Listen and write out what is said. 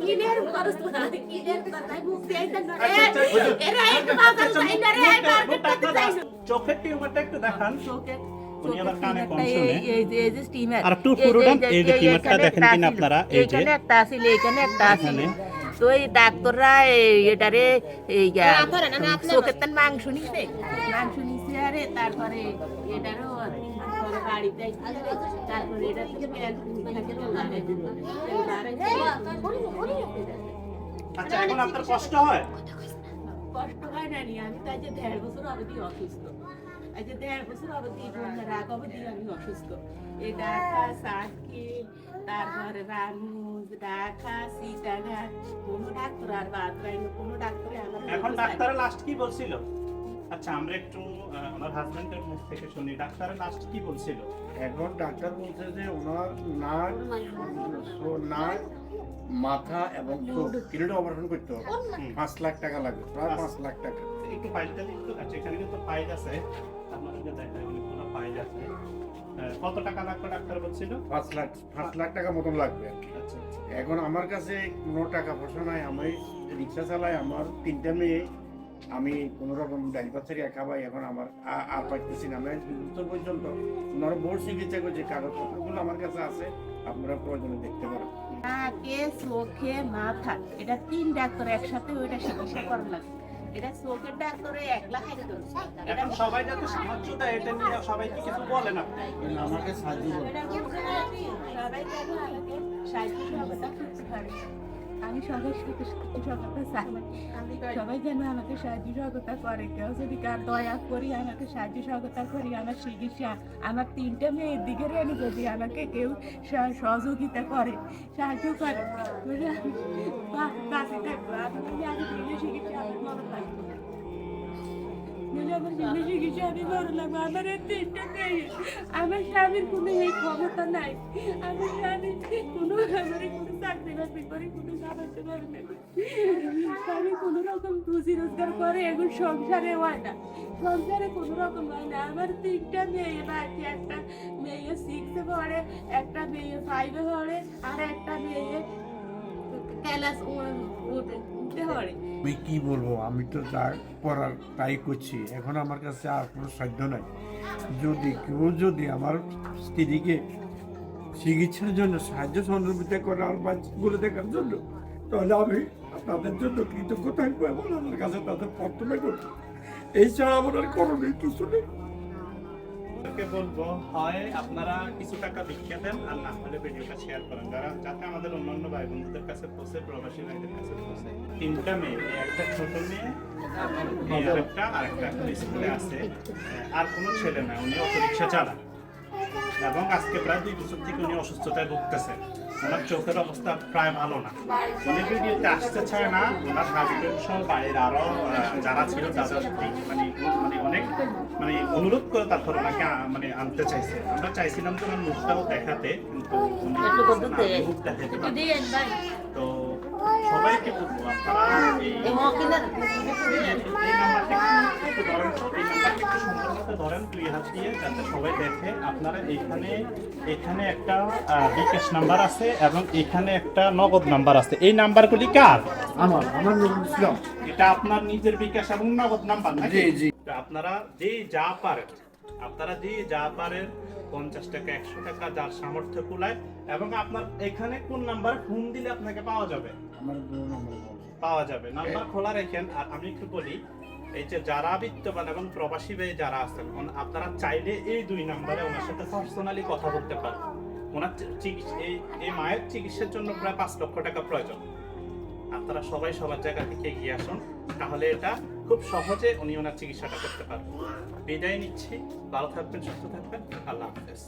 কিনের খরচ না কিনের কথাই মুক্তি আইতেন না এরা একটু বাজার চাই না রে মার্কেট চাই চোখের টিউমারটা একটু দেখান। চোখে উনি আবার কানে কম শুনে। এই যে স্টিমার আর একটু পুরোটা এই যে টিউমারটা দেখেন কিনা আপনারা, এই যে এখানে একটা আছে এখানে একটা আছে তো এই ডাক্তাররা এটারে এই চোখের তার মাংস নিছে আরে তারপরে এটারও বাড়িতে তারপরে এটা থেকে আচ্ছা এখন আপনার কষ্ট হয়? কষ্ট হয় না নি আমি তো আজ 1.5 বছর অবধি অসুস্থ। আজ 1.5 বছর অবধি রাগ অবধি আমি অসুস্থ। এই ঢাকা সার্কিট তারপরে রানুজ ঢাকা সিটাঘাট কোনো ডাক্তার আর বাদ রাইলো কোনো ডাক্তারে আমার এখন ডাক্তারের লাস্ট কি বলছিল? আচ্ছা আমরা একটু ওনার হাজবেন্ডের মুখ থেকে শুনি ডাক্তারের লাস্ট কি বলছিল। এখন ডাক্তার বলছে যে ওনার নাক মাথা এবং চোখ তিনটা অপারেশন করতে হবে, 5 লাখ টাকা লাগবে, প্রায় 5 লাখ টাকা। একটু ফাইলটা একটু আচ্ছা এখানে কিন্তু ফাইল আছে আপনাদেরকে দেখাই অনেকগুলো ফাইল আছে। কত টাকা লাগবে ডাক্তার বলছিল? 5 লাখ টাকা মতন লাগবে। আচ্ছা এখন আমার কাছে কোনো টাকা পয়সা নাই, আমি রিক্সা চালাই, আমার 3টা মেয়ে, আমি কোনো রকম ড্রাইভার থেকে খাবাই, এখন আমার আর পাইতেছি না। আমি 2 বছর পর্যন্ত ওনারা বোর্ড চিকিৎসা করছে, কাগজপত্রগুলো আমার কাছে আছে, আপনারা প্রয়োজনে দেখতে পারেন। নাকে চোখে মাথা এটা 3 ডাক্তার একসাথে ওইটা চিকিৎসা করা লাগে। এটা চোখের ডাক্তারে 1 লাখ একদম এখন সবাই যাতে সাহায্য দেয় এটা নিয়ে সবাই কি কিছু বলেন আপনি? আমাকে সাহায্য করুন। সবাই যেন আমাকে সাহায্য সহযোগিতা করতে পারে। আমি সবার সাথে সহযোগিতা চাই, সবাই যেন আমাকে সাহায্য সহযোগিতা করে। কেউ যদি কার দয়া করি আমাকে সাহায্য সহযোগিতা করি, আমার চিকিৎসা আমার 3টা মেয়ের দিকে রেখে যদি আমাকে কেউ সহযোগিতা করে সাহায্য করে কাছে থাকবো। আমি চিকিৎসা আমি মনে থাকবো আমার 3টা মেয়ে, আমার স্বামীর কোনো এই ক্ষমতা নাই, আমার স্বামী কোনো চাকরি বাকরি করে কোনো চালাতে পারে না, স্বামী কোনো রকম রুজি রোজগার করে, এখন সংসারে হয় না, সংসারে কোনো রকম হয় না। আমার 3টা মেয়ে বাকি, একটা মেয়ে 6-এ পড়ে, একটা মেয়ে 5-এ পড়ে, আর একটা মেয়ে ক্লাস 1-তে পড়ে। আমি কি বলবো, আমি তো যা করার তাই করছি, এখন আমার কাছে আর কোনো সাধ্য নাই। যদি আমার স্ত্রীকে চিকিৎসার জন্য সাহায্য সহযোগিতা করার বা বলে দেখার জন্য, তাহলে আমি তাদের জন্য কৃতজ্ঞ থাকবো এবং আমার কাছে তাদের প্রথমে করবো। এই ছাড়া আমার আর করণীয় কিছু নেই। বলবো হয় আপনারা কিছু টাকা ভিক্ষা দেন আর না হলে ভিডিওটা শেয়ার করেন যাতে আমাদের অন্যান্য ভাই বন্ধুদের কাছে পৌঁছে, প্রবাসী ভাইদের কাছে পৌঁছে। 3টা মেয়ে, একটা ছোট মেয়ে আর একটা স্কুলে আছে, আর কোনো ছেলে না, উনি অটো রিক্সা চালান এবং আজকে প্রায় 2 বছর থেকে উনি অসুস্থতায় ভুগতেছে। ওনার চোখের অবস্থা প্রায় ভালো না, উনি ভিডিওতে আসতে চায় না। ওনার হাজবেন্ড সহ বাইরের আরো যারা ছিল তাদের মানে অনেক অনুরোধ করে তারপর ওনাকে আনতে চাইছে। আমরা চাইছিলাম যে ওনার মুখটাও দেখাতে, কিন্তু মুখ দেখাতে তো সবাইকে বলবো আপনারা এই নাম্বারটা একটু ধরেন, এই নাম্বারটা একটু সুন্দর মতো ধরেন 2 হাত দিয়ে যাতে সবাই দেখে। আপনারা এখানে একটা বিকাশ নাম্বার আছে এবং এখানে একটা নগদ নাম্বার আছে। এই নাম্বারগুলি কার? আমার ইসলাম। এটা আপনার নিজের বিকাশ এবং নগদ নাম্বার নাকি? জি। আপনারা যে যা পারেন 50 টাকা 100 টাকা যার সামর্থ্য কুলায়। এবং আপনার এখানে কোন নাম্বার ফোন দিলে আপনাকে পাওয়া যাবে? আমার নাম্বার খোলা রেখেন। আর আমি একটু বলি, এই যে যারা বিত্তবান এবং প্রবাসী ভাই যারা আছেন, আপনারা চাইলে এই 2 নাম্বারে ওনার সাথে পার্সোনালি কথা বলতে পারেন। ওনার এই মায়ের চিকিৎসার জন্য প্রায় 5 লক্ষ টাকা প্রয়োজন। আপনারা সবাই সবার জায়গা থেকে এগিয়ে আসুন, তাহলে এটা খুব সহজে উনি ওনার চিকিৎসাটা করতে পারবেন। বিদায় নিচ্ছি, ভালো থাকবেন, সুস্থ থাকবেন, আল্লাহ হাফেজ।